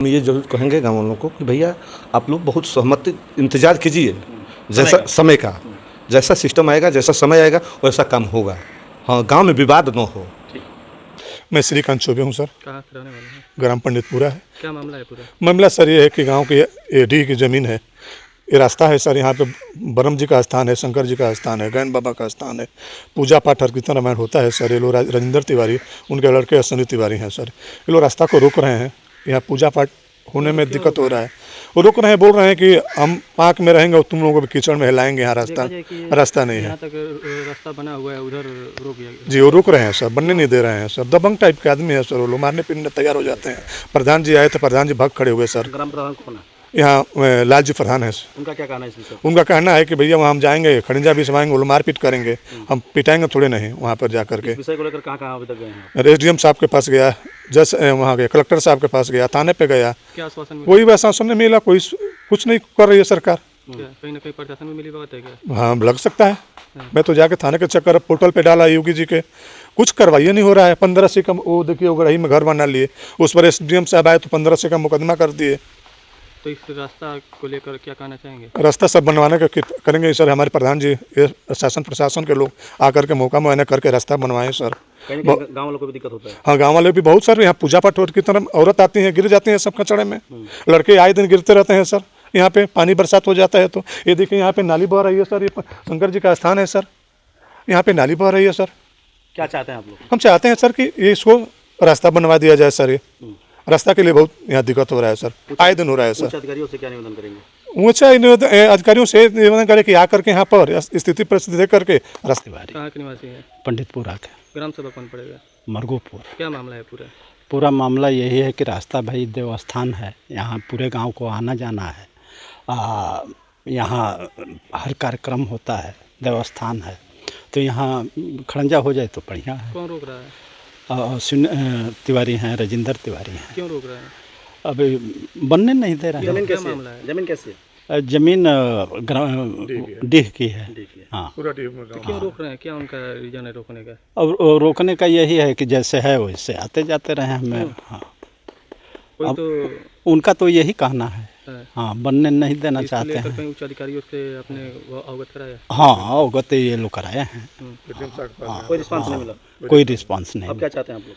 हम ये ज़रूर कहेंगे गाँव वालों को कि भैया आप लोग बहुत सहमति इंतज़ार कीजिए, जैसा समय का, जैसा सिस्टम आएगा, जैसा समय आएगा वैसा काम होगा। हाँ, गाँव में विवाद ना हो। मैं श्रीकांत चौबे हूँ सर। कहाँ से रहने वाले हैं? ग्राम पंडितपुरा है। क्या मामला है पूरा? मामला सर ये है कि गांव की एडी की ज़मीन है, ये रास्ता है सर। यहाँ पे ब्रह्म जी का स्थान है, शंकर जी का स्थान है, गैन बाबा का स्थान है, पूजा पाठ हर कीर्तन रामायण होता है सर। ये लोग राजेंद्र तिवारी, उनके लड़के अश्विनी तिवारी हैं सर। ये लोग रास्ता को रोक रहे हैं, यहाँ पूजा पाठ होने में दिक्कत हो रहा है। वो रुक रहे हैं, बोल रहे हैं कि हम पार्क में रहेंगे और तुम लोगों को भी कीचड़ में हिलाएंगे। यहाँ रास्ता नहीं है। यहाँ तक रास्ता बना हुआ है, उधर रोक दिया गया। जी वो रुक रहे हैं सर, बनने नहीं दे रहे हैं सर। दबंग टाइप के आदमी है सर, वो लोग मारने पीटने तैयार हो जाते हैं। प्रधान जी आए थे, प्रधान जी भाग खड़े हुए सर। ग्राम प्रधान कौन है? यहाँ लाल जी प्रधान है। उनका क्या कहना है इसमें? उनका कहना है कि भैया वहाँ हम जाएंगे, खड़िंजा भी समाएंगे, वो लोग मारपीट करेंगे, हम पिटाएंगे थोड़े नहीं वहाँ पर जा करके। इस विषय को लेकर कहाँ अभी तक गए हैं? एसडीएम साहब के पास गया, जज वहाँ गया, कलेक्टर साहब के पास गया, थाने पे गया, क्या आश्वासन मिला? कोई भी आश्वासन नहीं मिला। कोई कुछ नहीं कर रही है सरकार। कहीं ना कहीं प्रशासन में मिली बात है क्या? हाँ लग सकता है। मैं तो जाके थाने के चक्कर पोर्टल पे डाला योगी जी के, कुछ कार्रवाई नहीं हो रहा है। 15 से कम वो देखिए उगड़ही में घर बना लिए, उस पर एसडीएम साहब आए तो 15 से कम मुकदमा कर दिए। तो इस रास्ता को लेकर क्या कहना चाहेंगे? रास्ता सब बनवाने का करेंगे सर। हमारे प्रधान जी, शासन प्रशासन के लोग आकर के मौका मुआयना करके रास्ता बनवाएं सर। गाँव वालों को भी दिक्कत होता है। हाँ गाँव वाले भी बहुत सारे, यहाँ पूजा पाठ की तरह औरत आती हैं, गिर जाती हैं सब कचड़े में। लड़के आए दिन गिरते रहते हैं सर। यहाँ पे पानी बरसात हो जाता है तो ये देखिए यहाँ पे नाली बह रही है सर। ये शंकर जी का स्थान है सर, यहाँ पे नाली बह रही है सर। क्या चाहते हैं आप लोग? हम चाहते हैं सर कि ये इसको रास्ता बनवा दिया जाए सर। ये रास्ता के लिए बहुत यहाँ दिक्कत हो रहा है सर, आए दिन हो रहा है सर। अधिकारियों से क्या निवेदन करेंगे? ऊंचा अधिकारियों से निवेदन करें कि आकर के यहाँ पर स्थिति परिस्थिति देख करके रास्ते। कहाँ के निवासी हैं? पंडितपुरा के ग्राम सभा कौन पड़ेगा? मरगोपुर। क्या मामला है पूरा? पूरा मामला यही है कि रास्ता भाई देवस्थान है, यहाँ पूरे गांव को आना जाना है। यहाँ हर कार्यक्रम होता है, देवस्थान है, तो यहाँ खड़ंजा हो जाए तो बढ़िया है। कौन रोक रहा है? तिवारी हैं, राजेंद्र तिवारी हैं। क्यों रोक रहा है? अभी बनने नहीं दे रहे हैं। जमीन कैसे मामला है? जमीन कैसे? जमीन डीह की है। हाँ। तो क्यों रोक रहे हैं? क्या उनका रीजन है रोकने का? अब रोकने का यही है कि जैसे है वैसे आते जाते रहे हमें। हाँ कोई तो उनका तो यही कहना है। हाँ बनने नहीं देना चाहते हैं। कहीं उच्च अधिकारियों से अपने अवगत कराया? हाँ अवगत ये लोग कराए हैं। कोई रिस्पांस नहीं मिला? कोई रिस्पांस नहीं। अब क्या चाहते हैं आप लोग?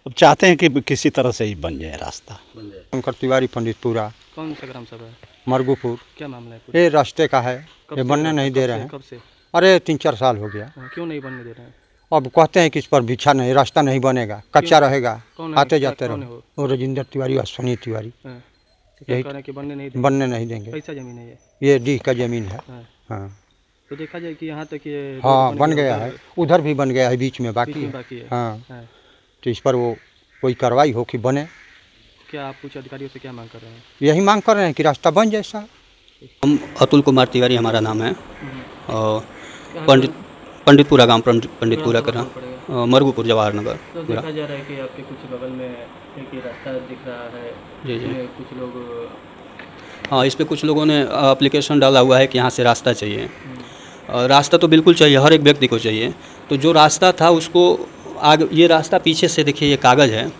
अब चाहते हैं कि किसी तरह से ही बन जाए रास्ता। बन जाए। शंकर तिवारी पंडितपुरा कौन सा ग्राम सभा है? मरगूपुर। क्या मामला है पूरा? ये रास्ते का है, कब ये से- बनने नहीं कब दे से- रहे हैं। कब से? अरे 3-4 साल हो गया। क्यों नहीं बनने दे रहे हैं? अब कहते हैं कि इस पर भिक्षा नहीं, रास्ता नहीं बनेगा, कच्चा रहेगा, कौन है? आते जाते कौन है रहो। वो राजेंद्र तिवारी, अश्विनी तिवारी हाँ। तो क्या यही- कह रहे हैं कि बनने नहीं देंगे? बनने नहीं देंगे। कैसा जमीन है ये? ये डीह का जमीन है। हाँ। हाँ तो देखा जाए कि यहाँ तक ये रोड हाँ बन गया है, उधर उधर भी बन गया है, बीच में बीच बाकी में है। बाकी है। हाँ हाँ। तो इस पर वो कोई कार्रवाई हो कि बने, क्या आप कुछ अधिकारियों से क्या मांग कर रहे हैं? यही मांग कर रहे हैं कि रास्ता बन जाए साहब। हम अतुल कुमार तिवारी हमारा नाम है और पंडितपुरा गांव पंडितपुरा का नाम मरगूपुर जवाहर नगर। तो देखा जा रहा है कि आपके कुछ बगल में एक ये रास्ता दिख रहा है। जी जी। इसमें कुछ लोग हाँ इस पे कुछ लोगों ने एप्लीकेशन डाला हुआ है कि यहाँ से रास्ता चाहिए। रास्ता तो बिल्कुल चाहिए, हर एक व्यक्ति को चाहिए। तो जो रास्ता था उसको आगे, ये रास्ता पीछे से देखिए, ये कागज़ है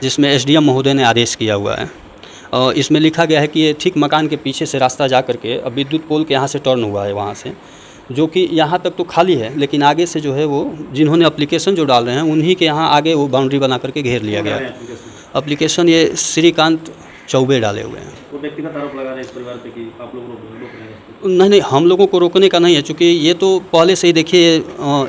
जिसमें एसडीएम महोदय ने आदेश किया हुआ है। इसमें लिखा गया है कि ये ठीक मकान के पीछे से रास्ता जा करके अब विद्युत पोल के यहाँ से टर्न हुआ है, वहाँ से, जो कि यहाँ तक तो खाली है, लेकिन आगे से जो है वो जिन्होंने एप्लीकेशन जो डाल रहे हैं उन्हीं के यहाँ आगे वो बाउंड्री बना करके घेर लिया गया है। एप्लीकेशन ये श्रीकांत चौबे डाले हुए हैं। वो व्यक्तिगत आरोप लगा रहे हैं इस परिवार पे कि आप लोग रोक रहे हैं। नहीं, हम लोगों को रोकने का नहीं है, चूँकि ये तो पहले से ही देखिए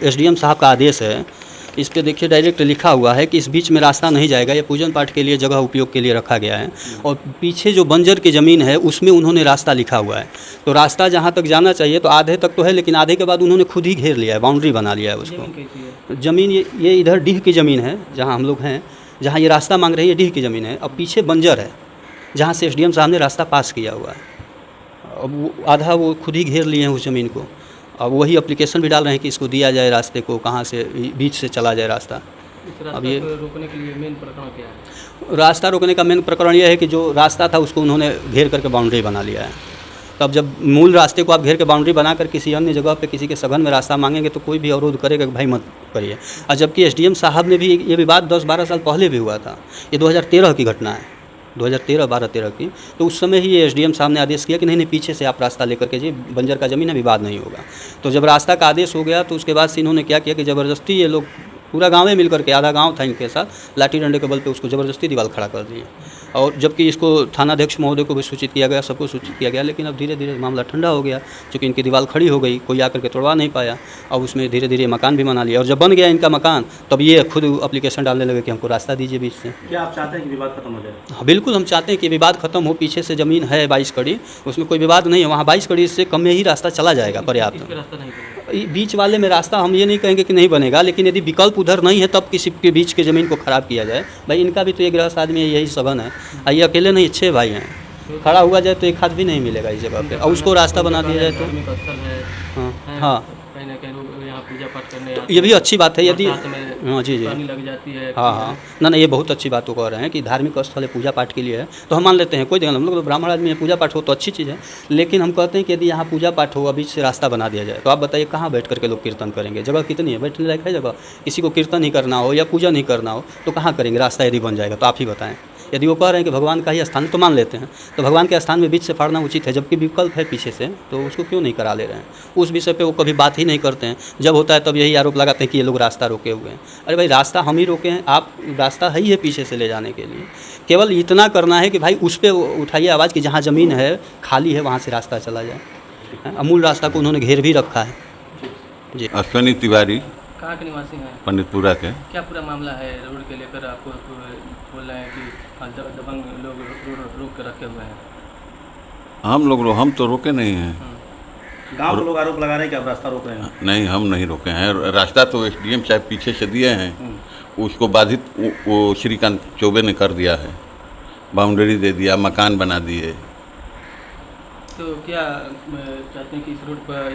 एसडीएम साहब का आदेश है। इस पे देखिए डायरेक्ट लिखा हुआ है कि इस बीच में रास्ता नहीं जाएगा, ये पूजन पाठ के लिए जगह उपयोग के लिए रखा गया है। और पीछे जो बंजर की ज़मीन है उसमें उन्होंने रास्ता लिखा हुआ है। तो रास्ता जहाँ तक जाना चाहिए तो आधे तक तो है, लेकिन आधे के बाद उन्होंने खुद ही घेर लिया है, बाउंड्री बना लिया है उसको। ज़मीन ये इधर डीह की ज़मीन है जहाँ हम लोग हैं, जहाँ ये रास्ता मांग रही है डीह की ज़मीन है। अब पीछे बंजर है जहाँ से एसडीएम साहब ने रास्ता पास किया हुआ है। अब वो आधा वो खुद ही घेर लिए हैं उस ज़मीन को। अब वही एप्लीकेशन भी डाल रहे हैं कि इसको दिया जाए रास्ते को, कहाँ से बीच से चला जाए रास्ता। अब ये रोकने के लिए मेन प्रकरण क्या है? रास्ता रोकने का मेन प्रकरण यह है कि जो रास्ता था उसको उन्होंने घेर करके बाउंड्री बना लिया है। तब जब मूल रास्ते को आप घेर के बाउंड्री बनाकर किसी अन्य जगह पे किसी के सघन में रास्ता मांगेंगे तो कोई भी अवरोध करेगा कि भाई मत करिए। और जबकि एसडीएम साहब ने भी, ये विवाद 10-12 साल पहले भी हुआ था, ये 2013 की घटना है। 2013 की, तो उस समय ही ये एसडीएम साहब ने आदेश किया कि नहीं पीछे से आप रास्ता लेकर के जी, बंजर का ज़मीन है, विवाद नहीं होगा। तो जब रास्ता का आदेश हो गया तो उसके बाद से इन्होंने क्या किया कि ज़बरदस्ती ये लोग पूरा गाँव में मिल करके, आधा गाँव था इनके साथ, लाठी डंडे के बल पे उसको ज़बरदस्ती दीवार खड़ा कर दिए। और जबकि इसको थानाध्यक्ष महोदय को भी सूचित किया गया, सबको सूचित किया गया, लेकिन अब धीरे धीरे मामला ठंडा हो गया, क्योंकि इनकी दीवार खड़ी हो गई, कोई आकर के तोड़वा नहीं पाया। अब उसमें धीरे धीरे मकान भी बना लिया, और जब बन गया इनका मकान तब ये खुद एप्लीकेशन डालने लगे कि हमको रास्ता दीजिए बीच से। क्या आप चाहते हैं कि विवाद खत्म हो जाए? हाँ, बिल्कुल हम चाहते हैं कि विवाद खत्म हो। पीछे से ज़मीन है 22 कड़ी, उसमें कोई विवाद नहीं है, वहाँ 22 कड़ी से कम में ही रास्ता चला जाएगा पर्याप्त। रास्ता नहीं बनेगा। बीच वाले में रास्ता हम ये नहीं कहेंगे कि नहीं बनेगा, लेकिन यदि विकल्प उधर नहीं है तब किसी के बीच की ज़मीन को ख़राब किया जाए। भाई इनका भी तो एक गृहस्थ आदमी है, यही सबन है, ये अकेले नहीं 6 भाई हैं, खड़ा हुआ जाए तो एक हाथ भी नहीं मिलेगा इस जगह पे, और उसको रास्ता बना दिया जाए तो। धार्मिक स्थल है, हाँ कहीं ना कहीं लोग यहाँ पूजा पाठ करने आते ये भी अच्छी बात है। यदि बरसात में हाँ जी पानी लग जाती है। हाँ, ना ये बहुत अच्छी बात कह रहे हैं कि धार्मिक स्थल है, पूजा पाठ के लिए है, तो हम मान लेते हैं, कोई दिक्कत, हम लोग तो ब्राह्मण आदमी है, पूजा पाठ हो तो अच्छी चीज़ है। लेकिन हम कहते हैं कि यदि यहाँ पूजा पाठ हो, बीच से रास्ता बना दिया जाए, तो आप बताइए कहाँ बैठ करके लोग कीर्तन करेंगे? जगह कितनी है, बैठने लायक है जगह? किसी को कीर्तन ही करना हो या पूजा नहीं करना हो तो कहाँ करेंगे? रास्ता यदि बन जाएगा तो आप ही बताएं। यदि वो कह रहे हैं कि भगवान का ही स्थान, तो मान लेते हैं, तो भगवान के स्थान में बीच से फाड़ना उचित है, जबकि विकल्प है पीछे से, तो उसको क्यों नहीं करा ले रहे हैं? उस विषय पे वो कभी बात ही नहीं करते हैं। जब होता है तब यही आरोप लगाते हैं कि ये लोग रास्ता रोके हुए हैं। अरे भाई रास्ता हम ही रोके हैं, आप रास्ता है ही है पीछे से ले जाने के लिए। केवल इतना करना है कि भाई उस पर उठाइए आवाज़ कि जहाँ ज़मीन है खाली है वहाँ से रास्ता चला जाए। अमूल रास्ता को उन्होंने घेर भी रखा है जी। अश्विनी तिवारी, कहाँ के निवासी हैं? पंडितपुरा के। क्या पूरा मामला है रोड के लेकर? आपको बोल रहे हैं कि दबंग लोग रोड रोक कर रखे हुए हैं। हम तो रोके नहीं हैं। गांव के लोग आरोप लगा रहे हैं कि आप रास्ता रोक रहे हैं। नहीं, हम नहीं रोके हैं। रास्ता तो एसडीएम साहब पीछे से दिए हैं, उसको बाधित वो श्रीकांत चौबे ने कर दिया है, बाउंड्री दे दिया, मकान बना दिए। तो क्या चाहते हैं कि इस रोड पर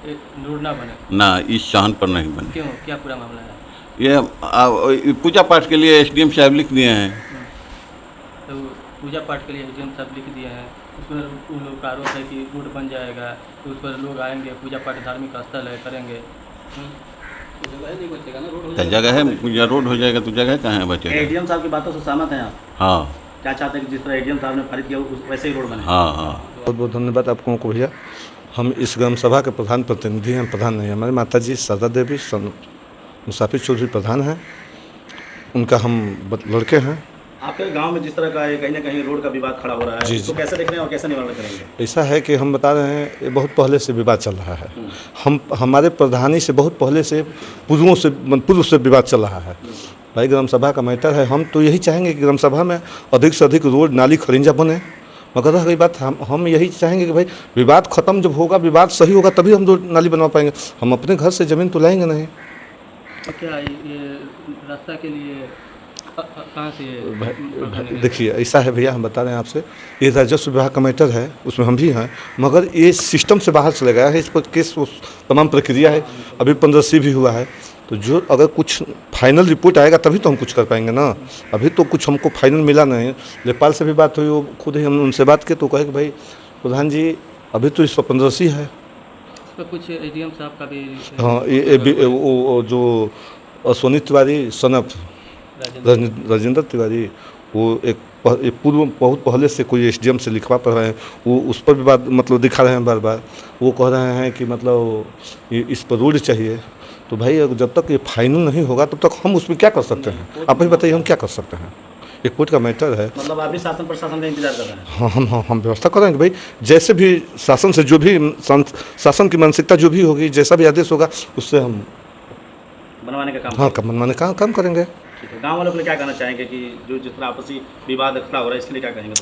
इस रोड ना बने? ना, इस शाहन पर नहीं बने। क्यों, क्या पूरा मामला है? ये पूजा पाठ के लिए एसडीएम साहब लिख दिए हैं। तो पूजा पाठ के लिए एसडीएम साहब लिख दिए हैं, उसमें उन लोगों का आरोप है कि रोड बन जाएगा तो उस पर लोग आएंगे, पूजा पाठ धार्मिक स्थल है, करेंगे। तो जगह है, रोड हो जाएगा तो जगह कहाँ है बचेगा? एसडीएम साहब की बातों से सहमत हैं आप? हाँ क्या चाहते हैं कि जिस तरह एसडीएम साहब ने पारित किया वैसे ही रोड बने? हाँ हाँ। बहुत बहुत धन्यवाद आप लोगों को भैया। हम इस ग्राम सभा के प्रधान प्रतिनिधि हैं, प्रधान नहीं, हमारी माता जी सरदा देवी मुसाफिर चौधरी प्रधान हैं, उनका हम लड़के हैं। आपके गांव में जिस तरह का कहीं ना कहीं रोड का विवाद खड़ा हो रहा है, इसको कैसे देख रहे हैं और कैसे निवारण करेंगे? ऐसा है कि हम बता रहे हैं, ये बहुत पहले से विवाद चल रहा है। हमारे प्रधानी से बहुत पहले से पूर्व से विवाद चल रहा है। भाई ग्राम सभा का मैटर है, हम तो यही चाहेंगे कि ग्राम सभा में अधिक से अधिक रोड नाली खरिंजा बने, मगर रह गई बात, हम यही चाहेंगे कि भाई विवाद खत्म जब होगा, विवाद सही होगा तभी हम रोड नाली बनवा पाएंगे। हम अपने घर से ज़मीन तो लाएंगे नहीं। क्या ये रास्ता के लिए कहाँ से? देखिए ऐसा है भैया, हम बता रहे हैं आपसे, ये राजस्व विभाग का मैटर है, उसमें हम भी हैं, मगर ये सिस्टम से बाहर चले गया है। इस पर केस तमाम प्रक्रिया है, अभी 15C भी हुआ है। तो जो अगर कुछ फाइनल रिपोर्ट आएगा तभी तो हम कुछ कर पाएंगे ना। अभी तो कुछ हमको फाइनल मिला नहीं। लेखपाल से भी बात हुई, वो खुद ही हम उनसे बात किए तो कहे कि भाई प्रधान जी अभी तो इस पर 15C है। इस पर कुछ एसडीएम साहब का भी? हाँ, ये वो जो अश्विनी तिवारी सनफ राजेंद्र तिवारी, वो एक बहुत पहले से कोई एसडीएम से लिखवा पड़ रहे हैं, वो उस पर भी बात मतलब दिखा रहे हैं बार बार। वो कह रहे हैं कि मतलब इस पर रोड चाहिए। तो भाई जब तक ये फाइनल नहीं होगा तब तक हम उसमें क्या कर सकते हैं? आप ही बताइए, हम क्या कर सकते हैं? एक कोर्ट का मैटर है। मतलब आप भी शासन प्रशासन का इंतजार कर रहे हैं? हाँ, हम व्यवस्था करेंगे भाई, जैसे भी शासन से जो भी शासन की मानसिकता जो भी होगी, जैसा भी आदेश होगा उससे हम बनवाने का काम? हाँ, बनवाने का काम करेंगे। गाँव वालों को क्या कहना चाहेंगे कि जो जिस तरह आपसी विवाद खड़ा हो रहा है इसके लिए क्या कहेंगे?